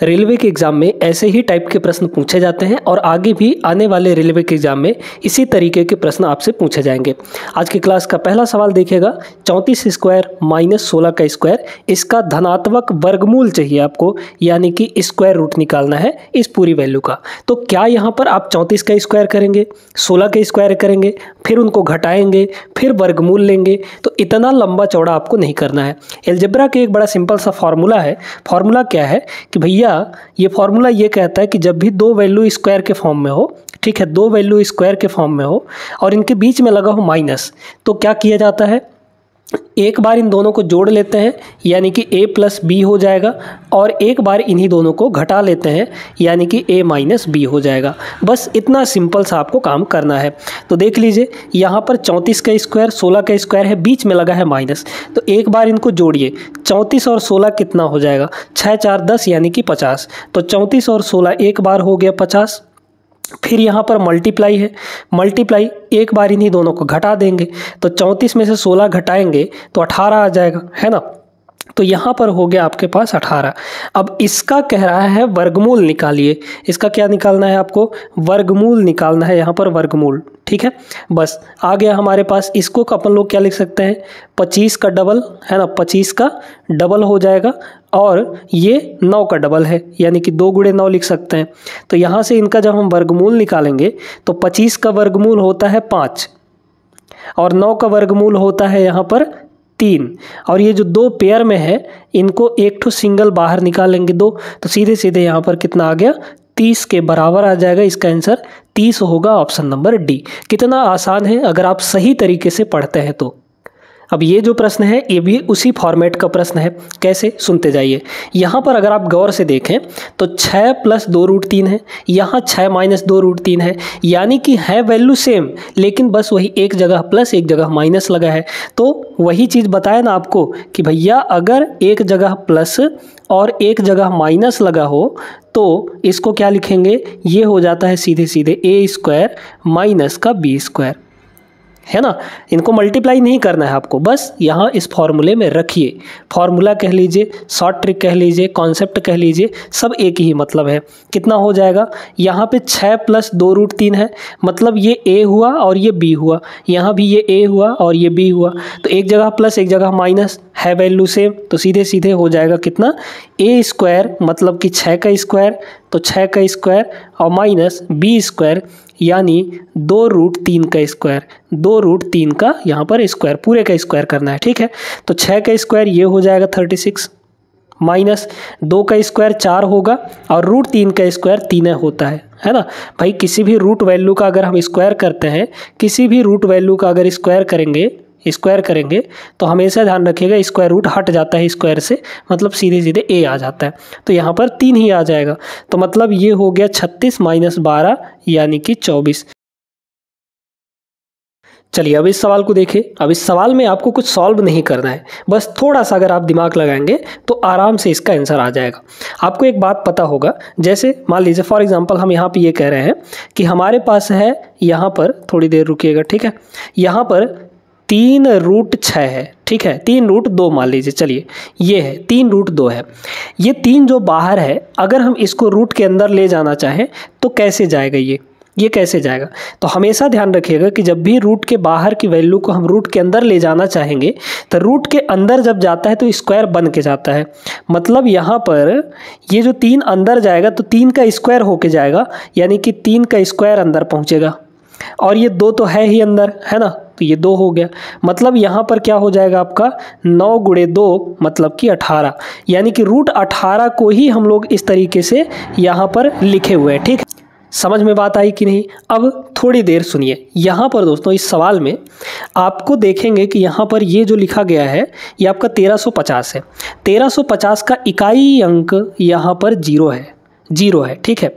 Railway के exam में ऐसे ही टाइप के प्रश्न पूछे जाते हैं और आगे भी आने वाले रेलवे के एग्ज़ाम में इसी तरीके के प्रश्न आपसे पूछे जाएंगे। आज की क्लास का पहला सवाल देखिएगा, 34 स्क्वायर माइनस 16 का स्क्वायर, इसका धनात्मक वर्गमूल चाहिए आपको, यानी कि स्क्वायर रूट निकालना है इस पूरी वैल्यू का। तो क्या यहाँ पर आप 34 का स्क्वायर करेंगे, 16 का स्क्वायर करेंगे, फिर उनको घटाएंगे, फिर वर्गमूल लेंगे, तो इतना लंबा चौड़ा आपको नहीं करना है। अलजेब्रा के एक बड़ा सिंपल सा फॉर्मूला है। फॉर्मूला क्या है कि भैया ये फॉर्मूला ये कहता है कि जब भी दो वैल्यू स्क्वायर के फॉर्म में हो, ठीक है, दो वैल्यू स्क्वायर के फॉर्म में हो और इनके बीच में लगा हो माइनस, तो क्या किया जाता है, एक बार इन दोनों को जोड़ लेते हैं यानी कि a प्लस बी हो जाएगा, और एक बार इन्हीं दोनों को घटा लेते हैं यानी कि a माइनस बी हो जाएगा। बस इतना सिंपल सा आपको काम करना है। तो देख लीजिए यहाँ पर 34 का स्क्वायर 16 का स्क्वायर है, बीच में लगा है माइनस, तो एक बार इनको जोड़िए, 34 और 16 कितना हो जाएगा, 6 4 10 यानी कि 50। तो 34 और 16 एक बार हो गया 50। फिर यहाँ पर मल्टीप्लाई है, मल्टीप्लाई एक बार इन्हीं दोनों को घटा देंगे, तो 34 में से 16 घटाएंगे तो 18 आ जाएगा, है ना। तो यहाँ पर हो गया आपके पास 18। अब इसका कह रहा है वर्गमूल निकालिए। इसका क्या निकालना है आपको, वर्गमूल निकालना है, यहाँ पर वर्गमूल, ठीक है। बस आ गया हमारे पास। इसको अपन लोग क्या लिख सकते हैं, 25 का डबल, है ना, 25 का डबल हो जाएगा, और ये 9 का डबल है यानी कि 2 गुणे 9 लिख सकते हैं। तो यहाँ से इनका जब हम वर्गमूल निकालेंगे तो 25 का वर्गमूल होता है 5 और 9 का वर्गमूल होता है यहाँ पर 3, और ये जो दो पेयर में है इनको एक ठो सिंगल बाहर निकालेंगे 2, तो सीधे सीधे यहाँ पर कितना आ गया, 30 के बराबर आ जाएगा। इसका आंसर 30 होगा, ऑप्शन नंबर डी। कितना आसान है अगर आप सही तरीके से पढ़ते हैं तो। अब ये जो प्रश्न है ये भी उसी फॉर्मेट का प्रश्न है। कैसे, सुनते जाइए। यहाँ पर अगर आप गौर से देखें तो 6 प्लस 2 रूट 3 है, यहाँ 6 माइनस 2 रूट 3 है, यानी कि है वैल्यू सेम, लेकिन बस वही एक जगह प्लस एक जगह माइनस लगा है। तो वही चीज़ बताया ना आपको कि भैया अगर एक जगह प्लस और एक जगह माइनस लगा हो तो इसको क्या लिखेंगे, ये हो जाता है सीधे सीधे ए स्क्वायर माइनस का बी स्क्वायर, है ना। इनको मल्टीप्लाई नहीं करना है आपको, बस यहाँ इस फॉर्मूले में रखिए। फॉर्मूला कह लीजिए, शॉर्ट ट्रिक कह लीजिए, कॉन्सेप्ट कह लीजिए, सब एक ही मतलब है। कितना हो जाएगा, यहाँ पे 6 प्लस 2 रूट 3 है, मतलब ये a हुआ और ये b हुआ, यहाँ भी ये a हुआ और ये b हुआ, तो एक जगह प्लस एक जगह माइनस, है वैल्यू सेम, तो सीधे सीधे हो जाएगा कितना, a स्क्वायर मतलब कि 6 का स्क्वायर, तो 6 का स्क्वायर और माइनस b स्क्वायर यानी 2 रूट 3 का स्क्वायर, 2 रूट 3 का यहाँ पर स्क्वायर, पूरे का स्क्वायर करना है, ठीक है। तो 6 का स्क्वायर ये हो जाएगा 36, माइनस 2 का स्क्वायर 4 होगा, और रूट 3 का स्क्वायर 3 होता है ना भाई। किसी भी रूट वैल्यू का अगर हम स्क्वायर करते हैं, किसी भी रूट वैल्यू का अगर स्क्वायर करेंगे तो हमेशा ध्यान रखिएगा स्क्वायर रूट हट जाता है स्क्वायर से, मतलब सीधे सीधे a आ जाता है, तो यहाँ पर 3 ही आ जाएगा। तो मतलब ये हो गया 36 माइनस 12 यानी कि 24। चलिए अब इस सवाल को देखें। अब इस सवाल में आपको कुछ सॉल्व नहीं करना है, बस थोड़ा सा अगर आप दिमाग लगाएंगे तो आराम से इसका आंसर आ जाएगा। आपको एक बात पता होगा, जैसे मान लीजिए फॉर एग्जांपल हम यहाँ पे ये कह रहे हैं कि हमारे पास है, यहाँ पर थोड़ी देर रुकिएगा, ठीक है, यहाँ पर 3 रूट 6 है, ठीक है, 3 रूट 2 मान लीजिए, चलिए ये है 3 रूट 2 है। ये 3 जो बाहर है अगर हम इसको रूट के अंदर ले जाना चाहें तो कैसे जाएगा, ये कैसे जाएगा। तो हमेशा ध्यान रखिएगा कि जब भी रूट के बाहर की वैल्यू को हम रूट के अंदर ले जाना चाहेंगे तो रूट के अंदर जब जाता है तो स्क्वायर बन के जाता है, मतलब यहाँ पर ये जो 3 अंदर जाएगा तो 3 का स्क्वायर होके जाएगा, यानी कि 3 का स्क्वायर अंदर पहुँचेगा, और ये 2 तो है ही अंदर, है ना, तो ये 2 हो गया। मतलब यहाँ पर क्या हो जाएगा आपका 9 गुणे 2 मतलब कि 18, यानी कि रूट 18 को ही हम लोग इस तरीके से यहाँ पर लिखे हुए हैं, ठीक है। समझ में बात आई कि नहीं। अब थोड़ी देर सुनिए। यहाँ पर दोस्तों इस सवाल में आपको देखेंगे कि यहाँ पर ये जो लिखा गया है ये आपका 1350 है। 1350 का इकाई अंक यहाँ पर 0 है, ठीक है।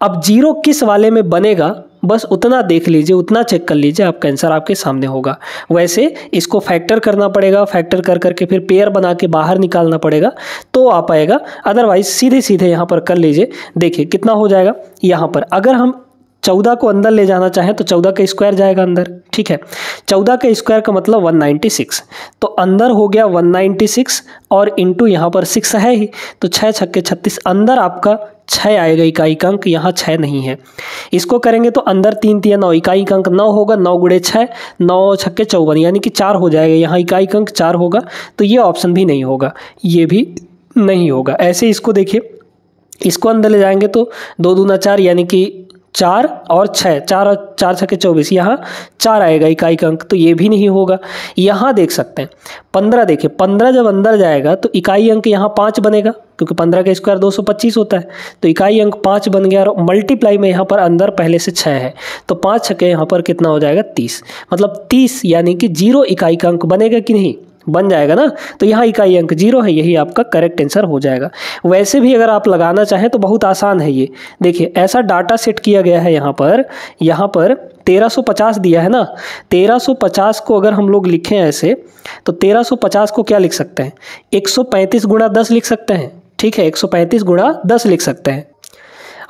अब 0 किस वाले में बनेगा बस उतना देख लीजिए, उतना चेक कर लीजिए, आपका आंसर आपके सामने होगा। वैसे इसको फैक्टर करना पड़ेगा, फैक्टर कर करके फिर पेयर बना के बाहर निकालना पड़ेगा तो आ पाएगा, अदरवाइज सीधे सीधे यहाँ पर कर लीजिए। देखिए कितना हो जाएगा, यहाँ पर अगर हम 14 को अंदर ले जाना चाहें तो 14 का स्क्वायर जाएगा अंदर, ठीक है। 14 का स्क्वायर का मतलब 196, तो अंदर हो गया 196 और इंटू यहाँ पर 6 है ही, तो 6 छक्के 36, अंदर आपका 6 आएगा इकाई अंक, यहाँ 6 नहीं है। इसको करेंगे तो अंदर 3 3 9, इकाई अंक 9 होगा, 9 गुणे 6, 9 छक्के 54, यानी कि 4 हो जाएगा, यहाँ इकाई अंक 4 होगा, तो ये ऑप्शन भी नहीं होगा, ये भी नहीं होगा। ऐसे इसको देखिए, इसको अंदर ले जाएंगे तो 2 दूना 4 यानी कि 4 और 6, 4 और 4 छक्के 24, यहाँ 4 आएगा इकाई का अंक, तो ये भी नहीं होगा। यहाँ देख सकते हैं 15, देखिए 15 जब अंदर जाएगा तो इकाई अंक यहाँ 5 बनेगा, क्योंकि 15 का स्क्वायर 225 होता है, तो इकाई अंक 5 बन गया, और मल्टीप्लाई में यहाँ पर अंदर पहले से 6 है, तो 5 छक्के यहाँ पर कितना हो जाएगा 30, मतलब 30 यानी कि 0 इकाई का अंक बनेगा कि नहीं, बन जाएगा ना, तो यहाँ इकाई अंक 0 है, यही आपका करेक्ट आंसर हो जाएगा। वैसे भी अगर आप लगाना चाहें तो बहुत आसान है ये, देखिए ऐसा डाटा सेट किया गया है यहाँ पर 1350 दिया है ना, 1350 को अगर हम लोग लिखें ऐसे, तो 1350 को क्या लिख सकते हैं, 135 गुणा 10 लिख सकते हैं, ठीक है, 135 गुणा 10 लिख सकते हैं,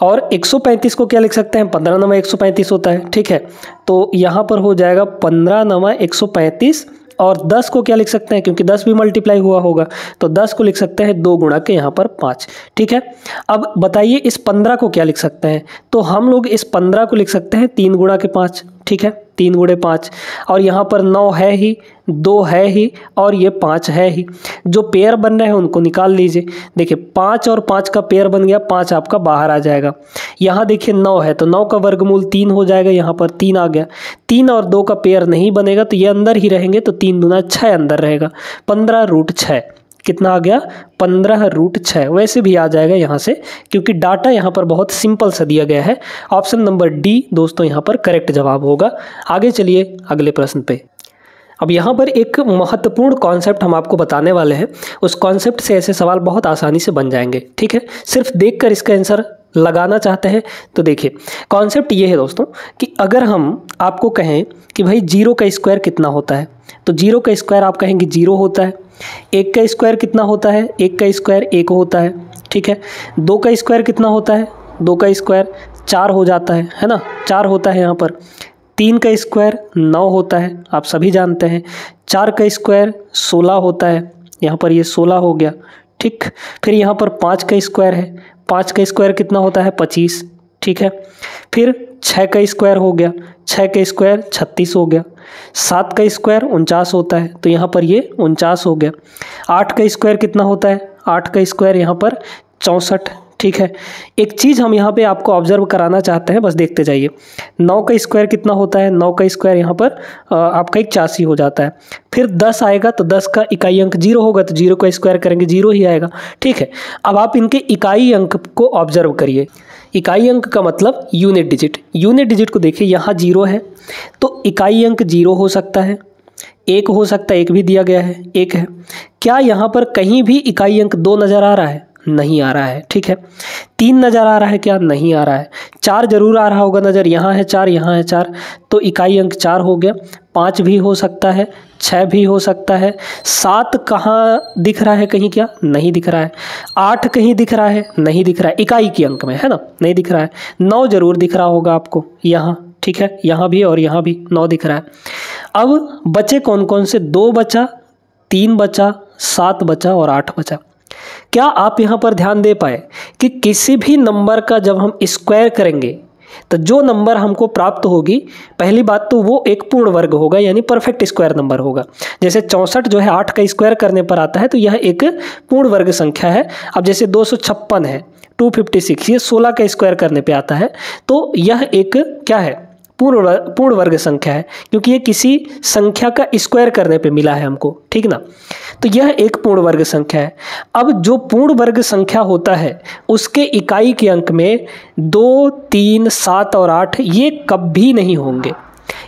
और 135 को क्या लिख सकते हैं, 15 नमा 135 होता है, ठीक है, तो यहाँ पर हो जाएगा 15 नमा 135, और 10 को क्या लिख सकते हैं, क्योंकि 10 भी मल्टीप्लाई हुआ होगा, तो 10 को लिख सकते हैं 2 गुणा के यहाँ पर 5, ठीक है। अब बताइए इस 15 को क्या लिख सकते हैं, तो हम लोग इस 15 को लिख सकते हैं 3 गुणा के 5, ठीक है, 3 गुणे 5, और यहाँ पर 9 है ही, 2 है ही, और ये 5 है ही, जो पेयर बन रहे हैं उनको निकाल लीजिए। देखिए 5 और 5 का पेयर बन गया, 5 आपका बाहर आ जाएगा। यहाँ देखिए 9 है, तो 9 का वर्गमूल 3 हो जाएगा, यहाँ पर 3 आ गया, 3 और 2 का पेयर नहीं बनेगा, तो ये अंदर ही रहेंगे, तो 3 दूना 6 अंदर रहेगा, 15√6 कितना आ गया, 15√6, वैसे भी आ जाएगा यहाँ से, क्योंकि डाटा यहाँ पर बहुत सिंपल सा दिया गया है। ऑप्शन नंबर डी दोस्तों यहाँ पर करेक्ट जवाब होगा। आगे चलिए अगले प्रश्न पे। अब यहाँ पर एक महत्वपूर्ण कॉन्सेप्ट हम आपको बताने वाले हैं, उस कॉन्सेप्ट से ऐसे सवाल बहुत आसानी से बन जाएंगे, ठीक है। सिर्फ देखकर इसका आंसर लगाना चाहते हैं तो देखिए कॉन्सेप्ट ये है दोस्तों कि अगर हम आपको कहें कि भाई 0 का स्क्वायर कितना होता है, तो 0 का स्क्वायर आप कहेंगे 0 होता है। 1 का स्क्वायर कितना होता है, 1 का स्क्वायर 1 होता है, ठीक है। 2 का स्क्वायर कितना होता है, 2 का स्क्वायर 4 हो जाता है ना, 4 होता है यहाँ पर। 3 का स्क्वायर 9 होता है, आप सभी जानते हैं। 4 का स्क्वायर 16 होता है, यहाँ पर ये 16 हो गया, ठीक। फिर यहाँ पर 5 का स्क्वायर है, 5 का स्क्वायर कितना होता है 25, ठीक है। फिर 6 का स्क्वायर हो गया, 6 का स्क्वायर 36 हो गया। 7 का स्क्वायर 49 होता है, तो यहाँ पर ये 49 हो गया। 8 का स्क्वायर कितना होता है, 8 का स्क्वायर यहाँ पर 64, ठीक है। एक चीज़ हम यहाँ पे आपको ऑब्जर्व कराना चाहते हैं, बस देखते जाइए। 9 का स्क्वायर कितना होता है, 9 का स्क्वायर यहाँ पर आपका 81 हो जाता है। फिर 10 आएगा तो 10 का इकाई अंक 0 होगा, तो 0 का स्क्वायर करेंगे 0 ही आएगा, ठीक है। अब आप इनके इकाई अंक को ऑब्जर्व करिए। इकाई अंक का मतलब यूनिट डिजिट, यूनिट डिजिट को देखिए, यहाँ 0 है तो इकाई अंक 0 हो सकता है, 1 हो सकता है, 1 भी दिया गया है, 1 है। क्या यहाँ पर कहीं भी इकाई अंक 2 नज़र आ रहा है, नहीं आ रहा है, ठीक है। 3 नज़र आ रहा है क्या, नहीं आ रहा है। 4 जरूर आ रहा होगा नज़र, यहाँ है 4, यहाँ है 4, तो इकाई अंक 4 हो गया। 5 भी हो सकता है, 6 भी हो सकता है। 7 कहाँ दिख रहा है कहीं, क्या नहीं दिख रहा है। 8 कहीं दिख रहा है, नहीं दिख रहा है, इकाई के अंक में है ना, नहीं दिख रहा है। 9 जरूर दिख रहा होगा आपको यहाँ, ठीक है, यहाँ भी और यहाँ भी 9 दिख रहा है। अब बचे कौन कौन से, 2 बचा, 3 बचा, 7 बचा और 8 बचा। क्या आप यहाँ पर ध्यान दे पाए कि किसी भी नंबर का जब हम स्क्वायर करेंगे तो जो नंबर हमको प्राप्त होगी, पहली बात तो वो एक पूर्ण वर्ग होगा, यानी परफेक्ट स्क्वायर नंबर होगा। जैसे 64 जो है 8 का स्क्वायर करने पर आता है, तो यह एक पूर्ण वर्ग संख्या है। अब जैसे 256 है, 256, ये 16 का स्क्वायर करने पे आता है, तो यह एक क्या है, पूर्ण वर्ग संख्या है, क्योंकि ये किसी संख्या का स्क्वायर करने पे मिला है हमको, ठीक ना। तो यह एक पूर्ण वर्ग संख्या है। अब जो पूर्ण वर्ग संख्या होता है उसके इकाई के अंक में 2, 3, 7 और 8 ये कभी नहीं होंगे।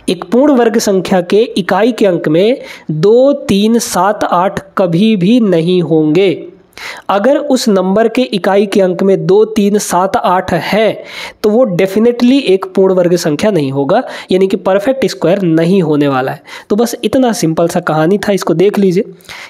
एक पूर्ण वर्ग संख्या के इकाई के अंक में 2, 3, 7, 8 कभी भी नहीं होंगे। अगर उस नंबर के इकाई के अंक में 2, 3, 7, 8 है तो वो डेफिनेटली एक पूर्ण वर्ग संख्या नहीं होगा, यानी कि परफेक्ट स्क्वायर नहीं होने वाला है। तो बस इतना सिंपल सा कहानी था, इसको देख लीजिए।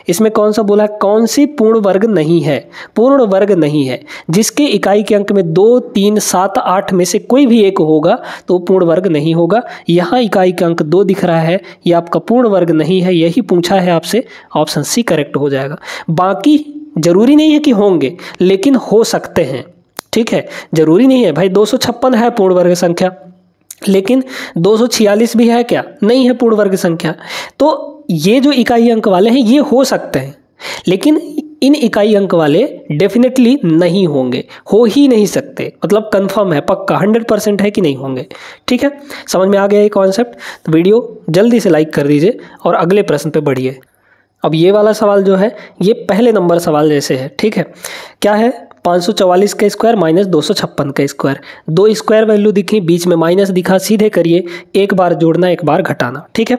इसमें कौन सा बोला है, कौन सी पूर्ण वर्ग नहीं है, पूर्ण वर्ग नहीं है जिसके इकाई के अंक में 2, 3, 7, 8 में से कोई भी एक होगा तो पूर्ण वर्ग नहीं होगा। यहाँ इकाई का अंक 2 दिख रहा है, ये आपका पूर्ण वर्ग नहीं है, यही पूछा है आपसे, ऑप्शन सी करेक्ट हो जाएगा। बाकी जरूरी नहीं है कि होंगे, लेकिन हो सकते हैं, ठीक है। जरूरी नहीं है भाई 256 है पूर्ण वर्ग संख्या, लेकिन 246 भी है क्या, नहीं है पूर्ण वर्ग संख्या। तो ये जो इकाई अंक वाले हैं ये हो सकते हैं, लेकिन इन इकाई अंक वाले डेफिनेटली नहीं होंगे, हो ही नहीं सकते, मतलब कंफर्म है, पक्का 100% है कि नहीं होंगे। ठीक है, समझ में आ गया ये कॉन्सेप्ट। तो वीडियो जल्दी से लाइक कर दीजिए और अगले प्रश्न पे बढ़िए। अब ये वाला सवाल जो है ये पहले नंबर सवाल जैसे है, ठीक है। क्या है, 544 का स्क्वायर माइनस 256 का स्क्वायर, दो स्क्वायर वैल्यू दिखी, बीच में माइनस दिखा, सीधे करिए, एक बार जोड़ना एक बार घटाना, ठीक है।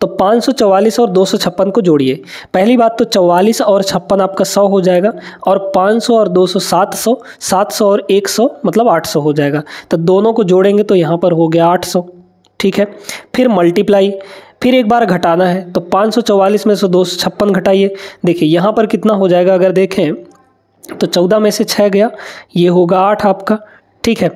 तो 544 और 256 को जोड़िए। पहली बात तो 44 और 56 आपका 100 हो जाएगा, और 500 और 200 700, 700 और 100 मतलब 800 हो जाएगा। तो दोनों को जोड़ेंगे तो यहाँ पर हो गया 800, ठीक है। फिर मल्टीप्लाई, फिर एक बार घटाना है, तो 544 में से 256 घटाइए। देखिए यहाँ पर कितना हो जाएगा, अगर देखें तो 14 में से 6 गया, ये होगा 8 आपका, ठीक है।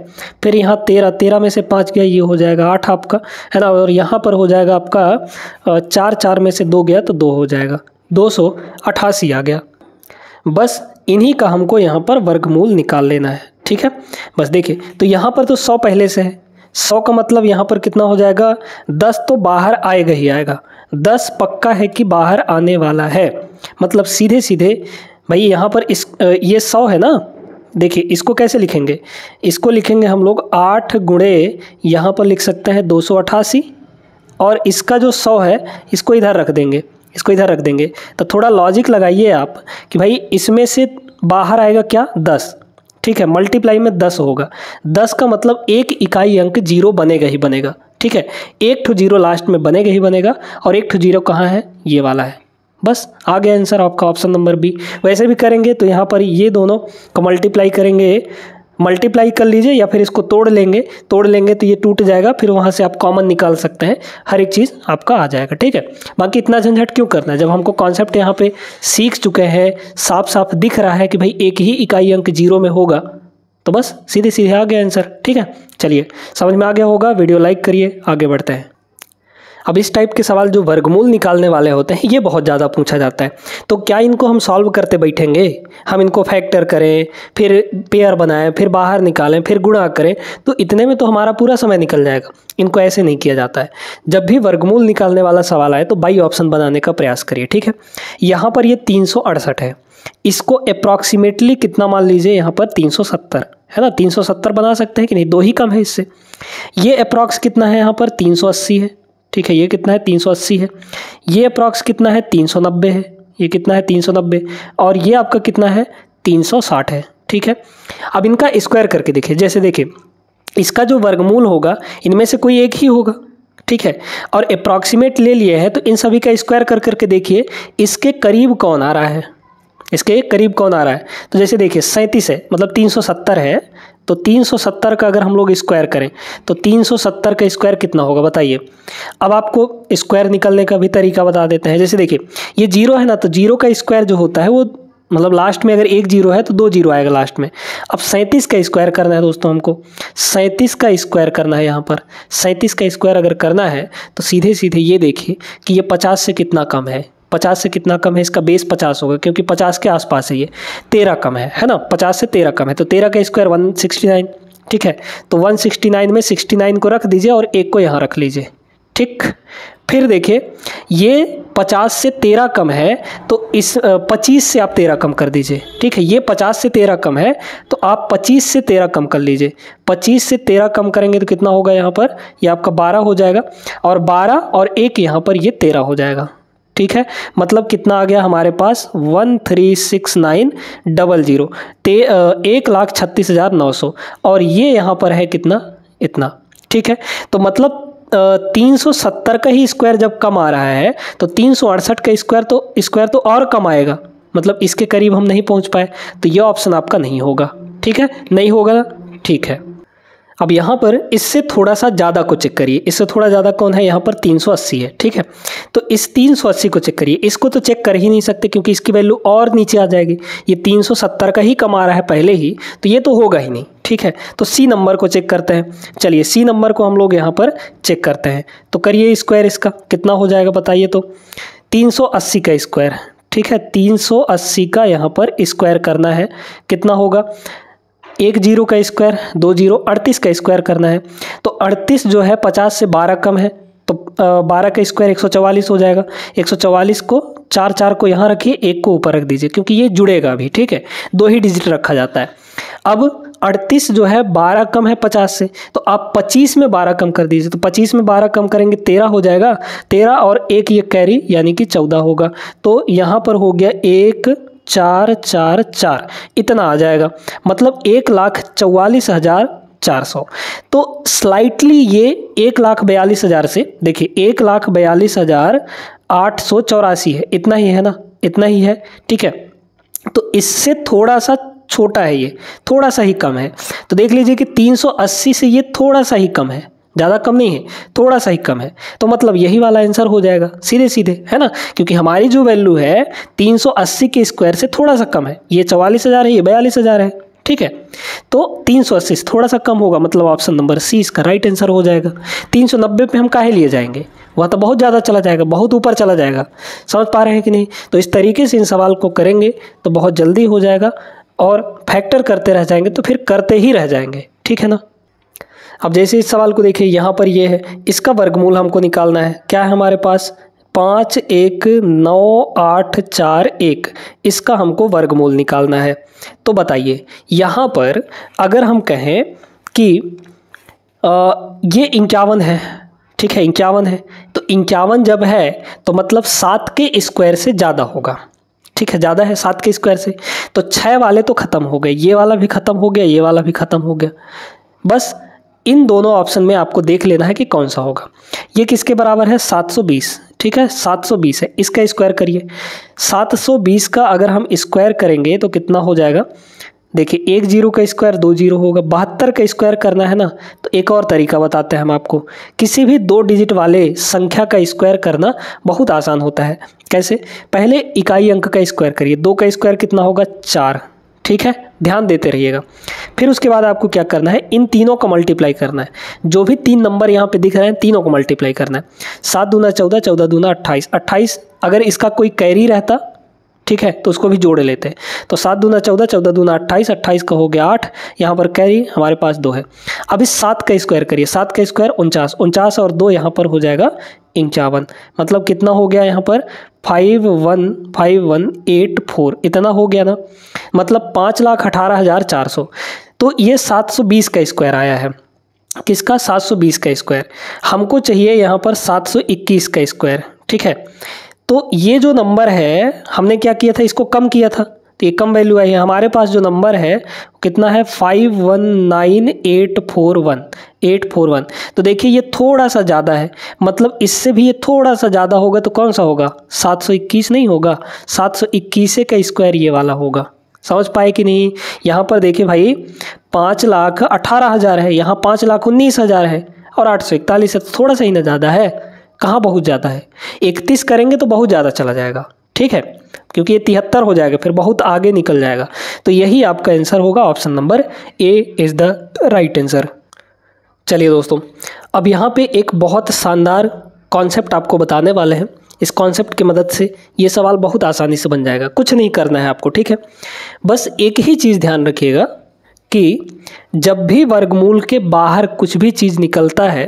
फिर यहाँ 13 में से 5 गया, ये हो जाएगा 8 आपका, है ना। और यहाँ पर हो जाएगा आपका 4 में से 2 गया तो 2 हो जाएगा, 288 आ गया। बस इन्हीं का हमको यहाँ पर वर्गमूल निकाल लेना है, ठीक है। बस देखिए, तो यहाँ पर तो 100 पहले से है, 100 का मतलब यहाँ पर कितना हो जाएगा, 10 तो बाहर आएगा ही आएगा, 10 पक्का है कि बाहर आने वाला है। मतलब सीधे सीधे भाई यहाँ पर ये 100 है ना, देखिए इसको कैसे लिखेंगे, इसको लिखेंगे हम लोग 8 गुणे, यहाँ पर लिख सकते हैं 288, और इसका जो 100 है इसको इधर रख देंगे, इसको इधर रख देंगे। तो थोड़ा लॉजिक लगाइए आप कि भाई इसमें से बाहर आएगा क्या, 10, ठीक है। मल्टीप्लाई में 10 होगा, 10 का मतलब एक इकाई अंक 0 बनेगा ही बनेगा, ठीक है। एक ठो 0 लास्ट में बनेगा ही बनेगा, और एक ठो 0 कहाँ है, ये वाला है। बस आ गया आंसर आपका, ऑप्शन नंबर बी। वैसे भी करेंगे तो यहाँ पर ये दोनों को मल्टीप्लाई करेंगे, मल्टीप्लाई कर लीजिए, या फिर इसको तोड़ लेंगे तो ये टूट जाएगा, फिर वहाँ से आप कॉमन निकाल सकते हैं, हर एक चीज़ आपका आ जाएगा, ठीक है। बाकी इतना झंझट क्यों करना है, जब हमको कॉन्सेप्ट यहाँ पे सीख चुके हैं, साफ साफ दिख रहा है कि भाई एक ही इकाई अंक 0 में होगा, तो बस सीधे सीधे आ गया आंसर, ठीक है। चलिए, समझ में आ गया होगा, वीडियो लाइक करिए, आगे बढ़ते हैं। अब इस टाइप के सवाल जो वर्गमूल निकालने वाले होते हैं ये बहुत ज़्यादा पूछा जाता है। तो क्या इनको हम सॉल्व करते बैठेंगे, हम इनको फैक्टर करें, फिर पेयर बनाएं, फिर बाहर निकालें, फिर गुणा करें, तो इतने में तो हमारा पूरा समय निकल जाएगा। इनको ऐसे नहीं किया जाता है। जब भी वर्गमूल निकालने वाला सवाल आए तो बाई ऑप्शन बनाने का प्रयास करिए, ठीक है। यहाँ पर ये 368 है, इसको अप्रॉक्सीमेटली कितना मान लीजिए, यहाँ पर 370 है ना, 370 बना सकते हैं कि नहीं, 2 ही कम है इससे। ये अप्रॉक्स कितना है, यहाँ पर 380 है, ठीक है। ये कितना है, 380 है। ये अप्रॉक्स कितना है, 390 है। ये कितना है, 390, और ये आपका कितना है, 360 है, ठीक है। अब इनका स्क्वायर करके देखिए, जैसे देखिए इसका जो वर्गमूल होगा इनमें से कोई एक ही होगा, ठीक है। और अप्रॉक्सीमेट ले लिए हैं तो इन सभी का स्क्वायर कर करके देखिए इसके करीब कौन आ रहा है, इसके करीब कौन आ रहा है। तो जैसे देखिए 37 है, मतलब 370 है, तो 370 का अगर हम लोग स्क्वायर करें तो 370 का स्क्वायर कितना होगा बताइए। अब आपको स्क्वायर निकलने का भी तरीका बता देते हैं। जैसे देखिए ये 0 है ना, तो 0 का स्क्वायर जो होता है वो मतलब लास्ट में अगर एक 0 है तो 2 0 आएगा लास्ट में। अब 37 का स्क्वायर करना है दोस्तों, हमको 37 का स्क्वायर करना है। यहाँ पर 37 का स्क्वायर अगर करना है तो सीधे सीधे ये देखिए कि ये 50 से कितना कम है, 50 से कितना कम है, इसका बेस 50 होगा, क्योंकि 50 के आसपास है, ये 13 कम है ना, 50 से 13 कम है, तो 13 का स्क्वायर 169, ठीक है। तो 169 में 69 को रख दीजिए और एक को यहाँ रख लीजिए, ठीक। फिर देखिए ये 50 से 13 कम है, तो इस 25 से आप 13 कम कर दीजिए, ठीक है। ये 50 से 13 कम है तो आप 25 से 13 कम कर लीजिए। 25 से 13 कम करेंगे तो कितना होगा, यहाँ पर ये आपका 12 हो जाएगा, और 12 और 1 यहाँ पर ये 13 हो जाएगा, ठीक है। मतलब कितना आ गया हमारे पास 136900, 1,36,900, और ये यहाँ पर है कितना, इतना, ठीक है। तो मतलब 370 का ही स्क्वायर जब कम आ रहा है तो 368 का स्क्वायर तो और कम आएगा, मतलब इसके करीब हम नहीं पहुंच पाए, तो ये ऑप्शन आपका नहीं होगा। ठीक है, नहीं होगा ना, ठीक है। अब यहाँ पर इससे थोड़ा सा ज़्यादा को चेक करिए, इससे थोड़ा ज़्यादा कौन है, यहाँ पर 380 है। ठीक है, तो इस 380 को चेक करिए, इसको तो चेक कर ही नहीं सकते क्योंकि इसकी वैल्यू और नीचे आ जाएगी, ये 370 का ही कमा रहा है पहले ही, तो ये तो होगा ही नहीं। ठीक है, तो सी नंबर को चेक करते हैं। चलिए सी नंबर को हम लोग यहाँ पर चेक करते हैं, तो करिए स्क्वायर, इसका कितना हो जाएगा बताइए तो, 380 का स्क्वायर। ठीक है, 380 का यहाँ पर स्क्वायर करना है, कितना होगा, 1 जीरो का स्क्वायर, 2 जीरो, 38 का स्क्वायर करना है। तो 38 जो है 50 से 12 कम है, तो 12 का स्क्वायर 144 हो जाएगा। 144 को 4 को यहाँ रखिए, 1 को ऊपर रख दीजिए क्योंकि ये जुड़ेगा अभी। ठीक है, 2 ही डिजिट रखा जाता है। अब 38 जो है 12 कम है 50 से, तो आप 25 में 12 कम कर दीजिए, तो 25 में 12 कम करेंगे 13 हो जाएगा, 13 और 1 ये कैरी यानी कि 14 होगा। तो यहाँ पर हो गया 1444, इतना आ जाएगा, मतलब 1,44,400। तो स्लाइटली ये 1,42,000 से, देखिए 1,42,884 है, इतना ही है ना, इतना ही है। ठीक है, तो इससे थोड़ा सा छोटा है, ये थोड़ा सा ही कम है। तो देख लीजिए कि 380 से ये थोड़ा सा ही कम है, ज़्यादा कम नहीं है, थोड़ा सा ही कम है। तो मतलब यही वाला आंसर हो जाएगा सीधे सीधे, है ना, क्योंकि हमारी जो वैल्यू है 380 के स्क्वायर से थोड़ा सा कम है, ये 44,000 है, ये 42,000 है। ठीक है, तो 380 से थोड़ा सा कम होगा, मतलब ऑप्शन नंबर सी इसका राइट आंसर हो जाएगा। 390 पे हम काहे लिए जाएंगे, वह तो बहुत ज़्यादा चला जाएगा, बहुत ऊपर चला जाएगा। समझ पा रहे हैं कि नहीं? तो इस तरीके से इन सवाल को करेंगे तो बहुत जल्दी हो जाएगा, और फैक्टर करते रह जाएंगे तो फिर करते ही रह जाएंगे। ठीक है ना। अब जैसे इस सवाल को देखिए, यहाँ पर ये है, इसका वर्गमूल हमको निकालना है। क्या है हमारे पास, 5,1,9,8,4,1, इसका हमको वर्गमूल निकालना है। तो बताइए यहाँ पर अगर हम कहें कि ये 51 है, ठीक है 51 है, तो 51 जब है तो मतलब 7 के स्क्वायर से ज़्यादा होगा। ठीक है, ज़्यादा है 7 के स्क्वायर से, तो 6 वाले तो ख़त्म हो गए, ये वाला भी ख़त्म हो गया, ये वाला भी ख़त्म हो गया। बस इन दोनों ऑप्शन में आपको देख लेना है कि कौन सा होगा। ये किसके बराबर है, 720। ठीक है, 720 है, इसका स्क्वायर करिए। 720 का अगर हम स्क्वायर करेंगे तो कितना हो जाएगा, देखिए 1 जीरो का स्क्वायर 2 जीरो होगा। 72 का स्क्वायर करना है ना, तो एक और तरीका बताते हैं हम आपको। किसी भी 2 डिजिट वाले संख्या का स्क्वायर करना बहुत आसान होता है। कैसे, पहले इकाई अंक का स्क्वायर करिए। 2 का स्क्वायर कितना होगा, 4। ठीक है, ध्यान देते रहिएगा। फिर उसके बाद आपको क्या करना है, इन तीनों का मल्टीप्लाई करना है। जो भी 3 नंबर यहाँ पे दिख रहे हैं तीनों को मल्टीप्लाई करना है। 7 दूना 14, 14 दूना 28, 28 अगर इसका कोई कैरी रहता, ठीक है, तो उसको भी जोड़ लेते हैं। तो 7 दूना 14, 14 दूना 28, 28 का हो गया 8, यहाँ पर कैरी हमारे पास 2 है। अब इस 7 का स्क्वायर करिए। 7 का स्क्वायर 49, 49 और 2 यहाँ पर हो जाएगा 51, मतलब कितना हो गया यहाँ पर 51,51,84, इतना हो गया ना, मतलब 5,18,400। तो ये 720 का स्क्वायर आया है। किसका, 720 का स्क्वायर। हमको चाहिए यहाँ पर 721 का स्क्वायर। ठीक है, तो ये जो नंबर है हमने क्या किया था, इसको कम किया था, तो ये कम वैल्यू आई है। हमारे पास जो नंबर है कितना है, 519841। तो देखिए ये थोड़ा सा ज़्यादा है, मतलब इससे भी ये थोड़ा सा ज़्यादा होगा, तो कौन सा होगा, 721 नहीं होगा, 721 का स्क्वायर ये वाला होगा। समझ पाए कि नहीं? यहाँ पर देखिए भाई 5,18,000 है, यहाँ 5,19,000 है, और 841 है, तो थोड़ा सा ही ना ज़्यादा है, कहाँ बहुत ज़्यादा है। 31 करेंगे तो बहुत ज़्यादा चला जाएगा। ठीक है, क्योंकि ये 73 हो जाएगा, फिर बहुत आगे निकल जाएगा। तो यही आपका आंसर होगा, option number A is the right answer. चलिए दोस्तों, अब यहाँ पे एक बहुत शानदार कॉन्सेप्ट आपको बताने वाले हैं। इस कॉन्सेप्ट की मदद से ये सवाल बहुत आसानी से बन जाएगा। कुछ नहीं करना है आपको, ठीक है, बस एक ही चीज़ ध्यान रखिएगा कि जब भी वर्गमूल के बाहर कुछ भी चीज़ निकलता है,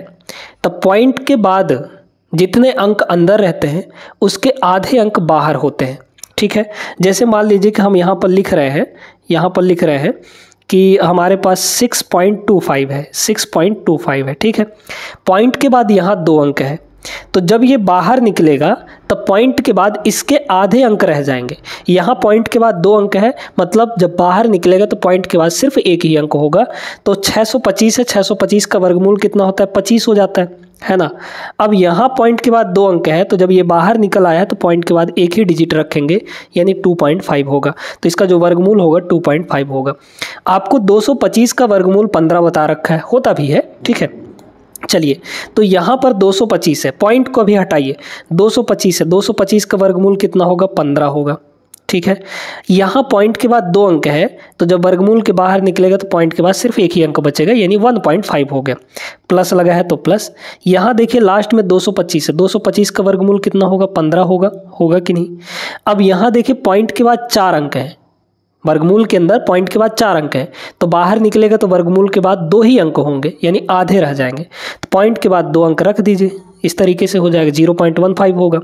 तब पॉइंट के बाद जितने अंक अंदर रहते हैं उसके आधे अंक बाहर होते हैं। ठीक है, जैसे मान लीजिए कि हम यहाँ पर लिख रहे हैं कि हमारे पास 6.25 है, 6.25 है। ठीक है, पॉइंट के बाद यहाँ 2 अंक है, तो जब ये बाहर निकलेगा तब पॉइंट के बाद इसके आधे अंक रह जाएंगे। यहाँ पॉइंट के बाद 2 अंक है, मतलब जब बाहर निकलेगा तो पॉइंट के बाद सिर्फ 1 ही अंक होगा। तो 625 है, 625 का वर्गमूल कितना होता है, 25 हो जाता है। है ना। अब यहाँ पॉइंट के बाद 2 अंक है, तो जब ये बाहर निकल आया तो पॉइंट के बाद एक ही डिजिट रखेंगे, यानी 2.5 होगा। तो इसका जो वर्गमूल होगा 2.5 होगा। आपको 225 का वर्गमूल 15 बता रखा है, होता भी है, ठीक है। चलिए, तो यहाँ पर 225 है, पॉइंट को भी हटाइए, 225 है, 225 का वर्गमूल कितना होगा, 15 होगा, ठीक है। यहाँ पॉइंट के बाद 2 अंक है, तो जब वर्गमूल के बाहर निकलेगा तो पॉइंट के बाद सिर्फ एक ही अंक बचेगा, यानी 1.5 हो गया। प्लस लगा है तो प्लस। यहाँ देखिए लास्ट में 225 है, 225 का वर्गमूल कितना होगा, 15 होगा, होगा कि नहीं। अब यहाँ देखिए पॉइंट के बाद 4 अंक है, वर्गमूल के अंदर पॉइंट के बाद 4 अंक है, तो बाहर निकलेगा तो वर्गमूल के बाद 2 ही अंक होंगे, यानी आधे रह जाएंगे। तो पॉइंट के बाद 2 अंक रख दीजिए, इस तरीके से हो जाएगा, 0.15 होगा।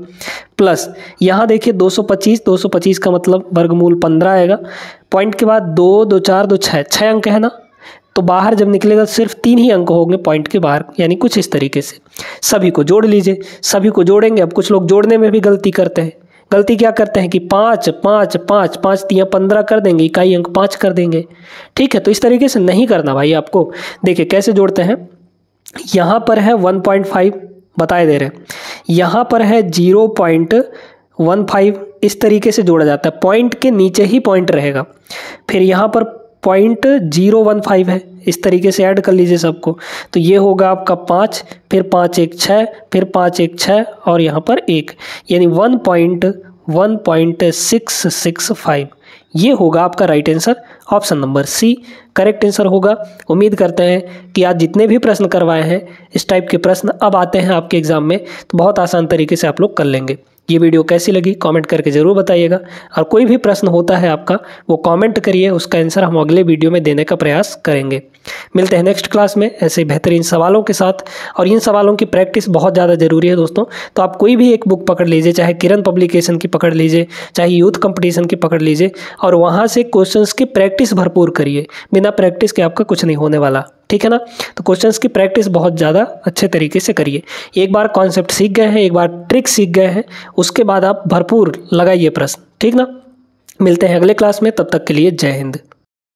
प्लस यहाँ देखिए 225 का मतलब वर्गमूल 15 आएगा। पॉइंट के बाद 2 2 4 2 6 अंक है ना, तो बाहर जब निकलेगा तो सिर्फ 3 ही अंक होंगे पॉइंट के बाहर, यानी कुछ इस तरीके से। सभी को जोड़ लीजिए, सभी को जोड़ेंगे। अब कुछ लोग जोड़ने में भी गलती करते हैं। गलती क्या करते हैं कि 5 5 5 5 3 15 कर देंगे, इकाई अंक 5 कर देंगे, ठीक है। तो इस तरीके से नहीं करना भाई आपको। देखिए कैसे जोड़ते हैं, यहाँ पर है 1.5 बताए दे रहे हैं, यहाँ पर है 0.15, इस तरीके से जोड़ा जाता है। पॉइंट के नीचे ही पॉइंट रहेगा, फिर यहाँ पर 0.015 है, इस तरीके से ऐड कर लीजिए सबको। तो ये होगा आपका 5, फिर 5 1 6, फिर 5 1 6 और यहाँ पर 1, यानी 1.665। ये होगा आपका right answer, option number C correct answer होगा। उम्मीद करते हैं कि आज जितने भी प्रश्न करवाए हैं इस टाइप के प्रश्न अब आते हैं आपके एग्जाम में, तो बहुत आसान तरीके से आप लोग कर लेंगे। ये वीडियो कैसी लगी कमेंट करके ज़रूर बताइएगा, और कोई भी प्रश्न होता है आपका वो कमेंट करिए, उसका आंसर हम अगले वीडियो में देने का प्रयास करेंगे। मिलते हैं नेक्स्ट क्लास में ऐसे बेहतरीन सवालों के साथ, और इन सवालों की प्रैक्टिस बहुत ज़्यादा ज़रूरी है दोस्तों। तो आप कोई भी एक बुक पकड़ लीजिए, चाहे किरण पब्लिकेशन की पकड़ लीजिए, चाहे यूथ कंपटीशन की पकड़ लीजिए, और वहाँ से क्वेश्चंस की प्रैक्टिस भरपूर करिए। बिना प्रैक्टिस के आपका कुछ नहीं होने वाला, ठीक है ना। तो क्वेश्चंस की प्रैक्टिस बहुत ज़्यादा अच्छे तरीके से करिए। एक बार कॉन्सेप्ट सीख गए हैं, एक बार ट्रिक सीख गए हैं, उसके बाद आप भरपूर लगाइए प्रश्न, ठीक ना। मिलते हैं अगले क्लास में, तब तक के लिए जय हिंद।